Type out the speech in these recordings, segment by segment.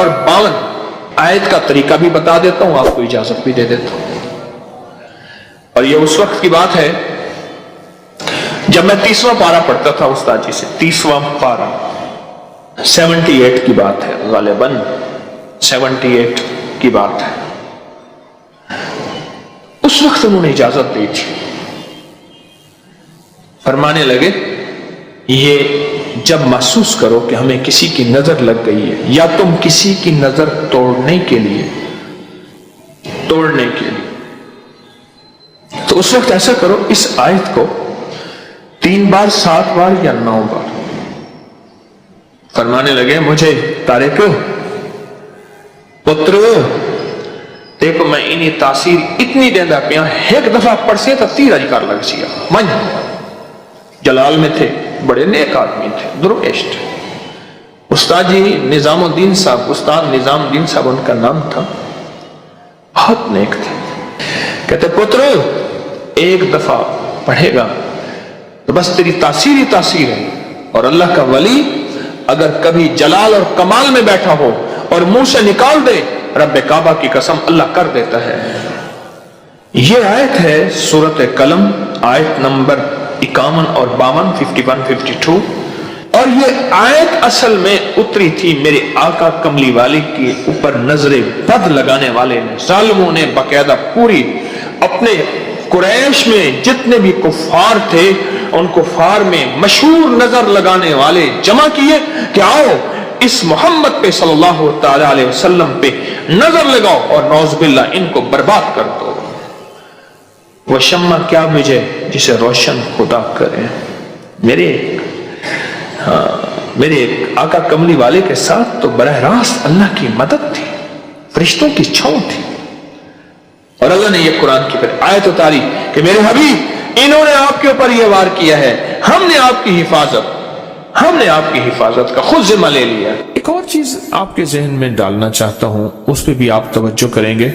اور 52 آیت کا طریقہ بھی بتا دیتا ہوں، آپ کو اجازت بھی دے دیتا ہوں۔ اور یہ اس وقت کی بات ہے جب میں 30واں پارہ پڑھتا تھا استاد جی سے، 30واں پارہ 78 کی بات ہے، غالباً 78 کی بات ہے۔ اس وقت انہوں نے اجازت دی تھی، فرمانے لگے یہ جب محسوس کرو کہ ہمیں کسی کی نظر لگ گئی ہے یا تم کسی کی نظر توڑنے کے لیے تو اس وقت ایسا کرو، اس آیت کو 3 بار 7 بار یا 9 بار۔ فرمانے لگے مجھے طارق پتر دیکھو میں انہی تاثیر اتنی دیندہ پیا، ایک دفعہ پڑھ سے تو 30 ادھکار لگ سیا۔ من جلال میں تھے، بڑے نیک آدمی تھے، درویش تھے۔ استاد جی نظام الدین صاحب، استاد نظام الدین صاحب ان کا نام تھا، بہت نیک تھے۔ کہتے پتر ایک دفعہ پڑھے گا تو بس تیری تاثیر ہی تاثیر ہے، اور اللہ کا ولی اگر کبھی جلال اور کمال میں بیٹھا ہو اور منہ سے نکال دے رب کعبہ کی قسم اللہ کر دیتا ہے۔ یہ آیت ہے سورۃ قلم، آیت نمبر 51 اور 52، 51 52۔ اور یہ آیت اصل میں اتری تھی میرے آقا کملی والے کے اوپر نظر بد لگانے والے ظالموں نے باقاعدہ پوری اپنے قریش میں جتنے بھی کفار تھے ان کفار میں مشہور نظر لگانے والے جمع کیے کہ آؤ اس محمد پہ صلی اللہ تعالی علیہ وسلم پہ نظر لگاؤ اور نعوذ باللہ ان کو برباد کر دو۔ وہ شمع کیا بجھے جسے روشن خدا کرے۔ میرے آقا کملی والے کے ساتھ تو براہ راست اللہ کی مدد تھی، فرشتوں کی چھاؤں تھی، اور اللہ نے یہ قرآن کی پھر آیت اتاری کہ میرے حبیب انہوں نے آپ کے اوپر یہ وار کیا ہے، ہم نے آپ کی حفاظت کا خود ذمہ لے لیا۔ ایک اور چیز آپ کے ذہن میں ڈالنا چاہتا ہوں، اس پہ بھی آپ توجہ کریں گے۔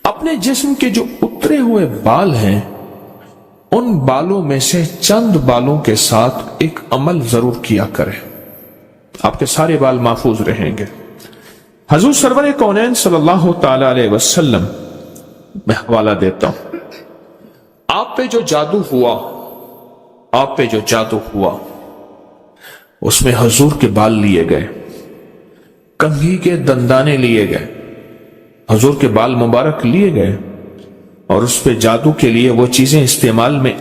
اپنے جسم کے جو اترے ہوئے بال ہیں ان بالوں میں سے چند بالوں کے ساتھ ایک عمل ضرور کیا کریں، آپ کے سارے بال محفوظ رہیں گے۔ حضور سرور کونین صلی اللہ تعالی علیہ وسلم میں حوالہ دیتا ہوں، آپ پہ جو جادو ہوا اس میں حضور کے بال لیے گئے، کنگھی کے دندانے لیے گئے، حضور کے بال مبارک لیے گئے، اور اس پہ جادو کے لیے وہ چیزیں استعمال میں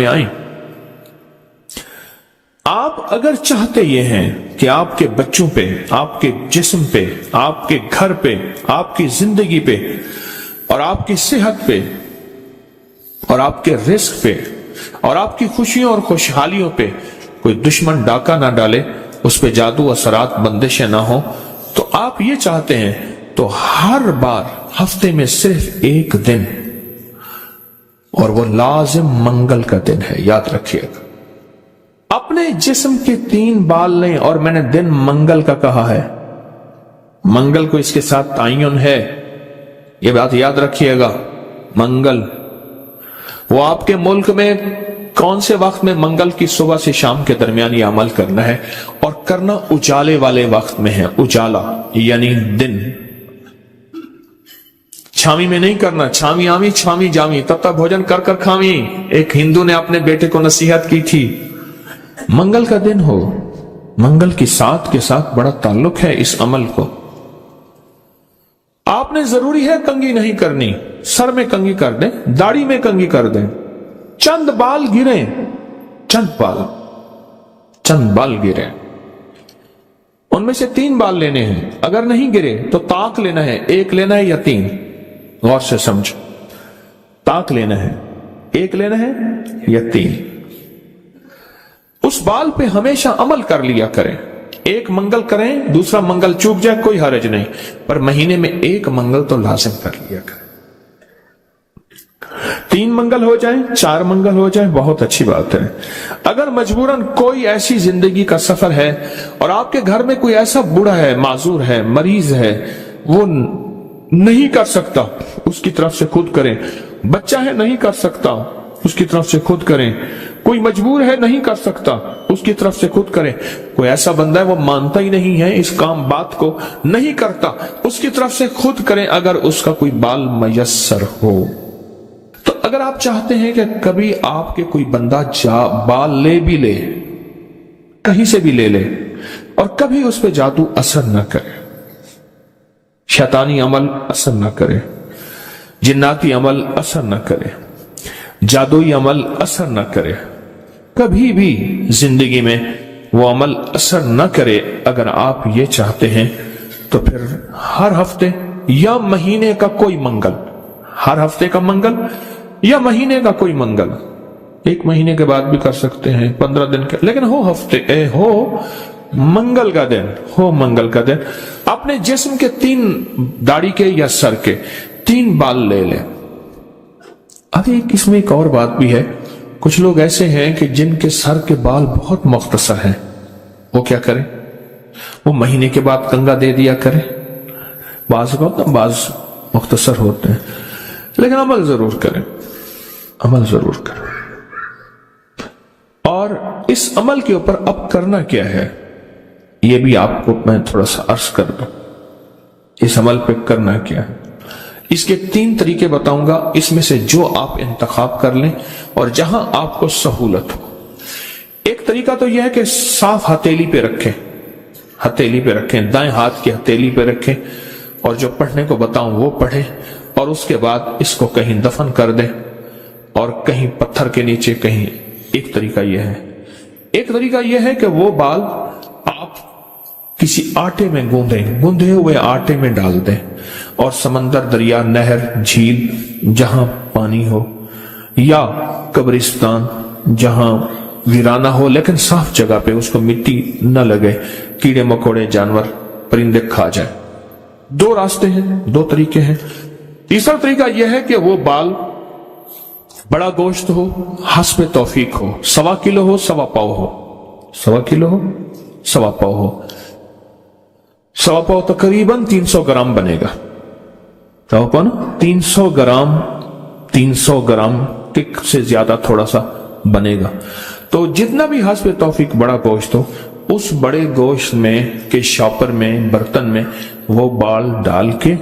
آئیں۔ آپ اگر چاہتے یہ ہیں کہ آپ کے بچوں پہ، آپ کے جسم پہ، آپ کے گھر پہ، آپ کی زندگی پہ، اور آپ کی صحت پہ، اور آپ کے رزق پہ، اور آپ کی خوشیوں اور خوشحالیوں پہ کوئی دشمن ڈاکہ نہ ڈالے، اس پہ جادو اثرات بندشیں نہ ہوں، تو آپ یہ چاہتے ہیں تو ہر بار ہفتے میں صرف ایک دن، اور وہ لازم منگل کا دن ہے، یاد رکھیے گا، اپنے جسم کے 3 بال لیں، اور میں نے دن منگل کا کہا ہے، منگل کو اس کے ساتھ تعین ہے، یہ بات یاد رکھیے گا۔ منگل وہ آپ کے ملک میں کون سے وقت میں منگل کی صبح سے شام کے درمیان یہ عمل کرنا ہے، اور کرنا اجالے والے وقت میں ہے، اجالا یعنی دن، چھامی میں نہیں کرنا، چھامی آمی چھامی جامی تب تک بھوجن کر کر کھامی۔ ایک ہندو نے اپنے بیٹے کو نصیحت کی تھی، منگل کا دن ہو، منگل کی ساتھ کے ساتھ بڑا تعلق ہے اس عمل کو۔ آپ نے ضروری ہے کنگھی نہیں کرنی، سر میں کنگھی کر دیں، داڑھی میں کنگھی کر دیں، چند بال گریں، چند بال گریں، ان میں سے 3 بال لینے ہیں، اگر نہیں گرے تو طاق لینا ہے، 1 لینا ہے یا 3، غور سے سمجھ، طاق لینا ہے، 1 لینا ہے یا 3۔ اس بال پہ ہمیشہ عمل کر لیا کریں، 1 منگل کریں، دوسرا منگل چوک جائے کوئی حرج نہیں، پر مہینے میں 1 منگل تو لازم کر لیا کریں۔ 3 منگل ہو جائیں، 4 منگل ہو جائیں، بہت اچھی بات ہے۔ اگر مجبوراً کوئی ایسی زندگی کا سفر ہے اور آپ کے گھر میں کوئی ایسا بوڑھا ہے، معذور ہے، مریض ہے، وہ نہیں کر سکتا، اس کی طرف سے خود کریں، بچہ ہے نہیں کر سکتا، اس کی طرف سے خود کریں، کوئی مجبور ہے نہیں کر سکتا اس کی طرف سے خود کرے، کوئی ایسا بندہ ہے وہ مانتا ہی نہیں ہے اس کام بات کو نہیں کرتا، اس کی طرف سے خود کرے اگر اس کا کوئی بال میسر ہو۔ تو اگر آپ چاہتے ہیں کہ کبھی آپ کے کوئی بندہ بال لے بھی لے، کہیں سے بھی لے لے، اور کبھی اس پہ جادو اثر نہ کرے، شیطانی عمل اثر نہ کرے، جناتی عمل اثر نہ کرے، جادوئی عمل اثر نہ کرے، کبھی بھی زندگی میں وہ عمل اثر نہ کرے، اگر آپ یہ چاہتے ہیں تو پھر ہر ہفتے یا مہینے کا کوئی منگل، ہر ہفتے کا منگل یا مہینے کا کوئی منگل، ایک مہینے کے بعد بھی کر سکتے ہیں، 15 دن کے، لیکن ہو منگل کا دن، ہو منگل کا دن اپنے جسم کے 3 داڑھی کے یا سر کے 3 بال لے لیں۔ اب اس میں ایک اور بات بھی ہے، کچھ لوگ ایسے ہیں کہ جن کے سر کے بال بہت مختصر ہیں، وہ کیا کریں؟ وہ مہینے کے بعد کنگا دے دیا کریں، بعض مختصر ہوتے ہیں، لیکن عمل ضرور کریں، عمل ضرور کریں۔ اور اس عمل کے اوپر اب کرنا کیا ہے یہ بھی آپ کو میں تھوڑا سا عرض کر دوں، اس عمل پہ کرنا کیا ہے۔ اس کے 3 طریقے بتاؤں گا، اس میں سے جو آپ انتخاب کر لیں اور جہاں آپ کو سہولت ہو۔ ایک طریقہ تو یہ ہے کہ صاف ہتھیلی پہ رکھیں، ہتھیلی پہ رکھیں، دائیں ہاتھ کی ہتھیلی پہ رکھیں، اور جو پڑھنے کو بتاؤں وہ پڑھیں، اور اس کے بعد اس کو کہیں دفن کر دیں، اور کہیں پتھر کے نیچے کہیں۔ ایک طریقہ یہ ہے۔ ایک طریقہ یہ ہے کہ وہ بال آپ کسی آٹے میں گوندھے ہوئے آٹے میں ڈال دیں، اور سمندر، دریا، نہر، جھیل جہاں پانی ہو، یا قبرستان جہاں ویرانہ ہو لیکن صاف جگہ پہ، اس کو مٹی نہ لگے، کیڑے مکوڑے، جانور، پرندے کھا جائیں۔ 2 راستے ہیں، 2 طریقے ہیں۔ تیسرا طریقہ یہ ہے کہ وہ بال بڑا گوشت ہو، حسب توفیق ہو، 1.25 کلو ہو، 1.25 پاؤ ہو، 1.25 کلو ہو، 1.25 پاؤ ہو، 1.25 پاؤ تقریباً 300 گرام بنے گا، 300 گرام، 300 گرام سے زیادہ تھوڑا سا بنے گا۔ تو جتنا بھی حسب توفیق بڑا گوشت ہو، اس بڑے گوشت میں کے شاپر میں، برتن میں وہ بال ڈال کے،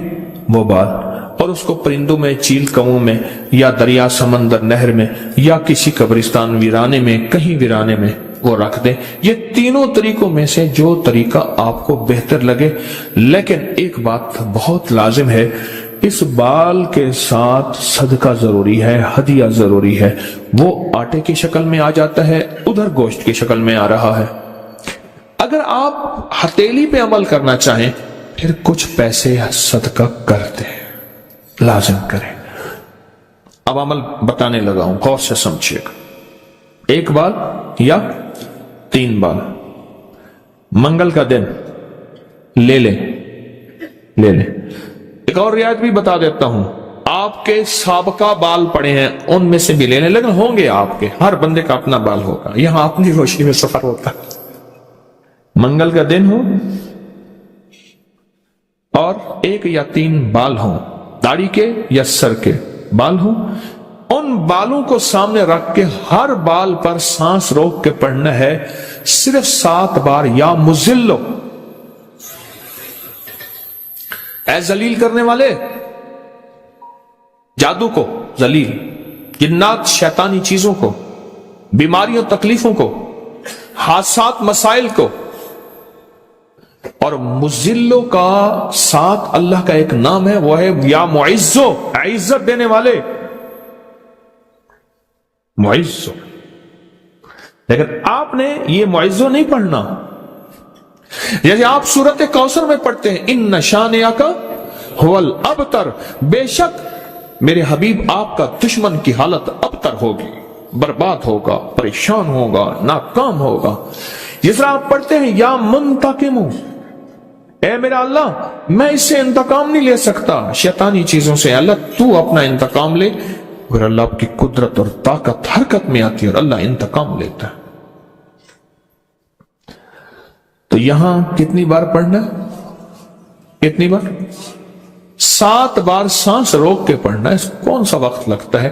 وہ بال، اور اس کو پرندوں میں، چیل کووں میں، یا دریا، سمندر، نہر میں، یا کسی قبرستان، ویرانے میں، کہیں ویرانے میں وہ رکھ دیں۔ یہ تینوں طریقوں میں سے جو طریقہ آپ کو بہتر لگے، لیکن ایک بات بہت لازم ہے، اس بال کے ساتھ صدقہ ضروری ہے، ہدیہ ضروری ہے۔ وہ آٹے کی شکل میں آ جاتا ہے، ادھر گوشت کی شکل میں آ رہا ہے۔ اگر آپ ہتھیلی پہ عمل کرنا چاہیں، پھر کچھ پیسے صدقہ کر دیں، لازم کریں۔ اب عمل بتانے لگا ہوں، غور سے سمجھیے گا۔ 1 بال یا 3 بال منگل کا دن لے لیں۔ ایک اور رعایت بھی بتا دیتا ہوں، آپ کے سابقہ بال پڑے ہیں ان میں سے بھی لے لیں، لیکن ہوں گے آپ کے، ہر بندے کا اپنا بال ہوگا، یہاں اپنی روشنی میں سفر ہوتا ہے۔ منگل کا دن ہو اور 1 یا 3 بال ہوں، داڑھی کے یا سر کے بال ہوں، ان بالوں کو سامنے رکھ کے ہر بال پر سانس روک کے پڑھنا ہے صرف 7 بار، یا مزلو، اے ذلیل کرنے والے، جادو کو ذلیل، جنات، شیطانی چیزوں کو، بیماریوں، تکلیفوں کو، حادثات، مسائل کو۔ اور مزلو کا ساتھ اللہ کا ایک نام ہے، وہ ہے یا معزو، عزت دینے والے، معزو۔ لیکن آپ نے یہ معزو نہیں پڑھنا، جیسے آپ سورت کوثر میں پڑھتے ہیں، ان شانئک ھو الابتر، بے شک میرے حبیب آپ کا دشمن کی حالت ابتر ہوگی، برباد ہوگا، پریشان ہوگا، ناکام ہوگا۔ جس طرح آپ پڑھتے ہیں یا منتقم، اے میرا اللہ میں اس سے انتقام نہیں لے سکتا، شیطانی چیزوں سے، اللہ تو اپنا انتقام لے۔ اور اللہ آپ کی قدرت اور طاقت حرکت میں آتی ہے اور اللہ انتقام لیتا ہے۔ تو یہاں کتنی بار پڑھنا ہے؟ کتنی بار؟ 7 بار سانس روک کے پڑھنا ہے۔ کون سا وقت لگتا ہے؟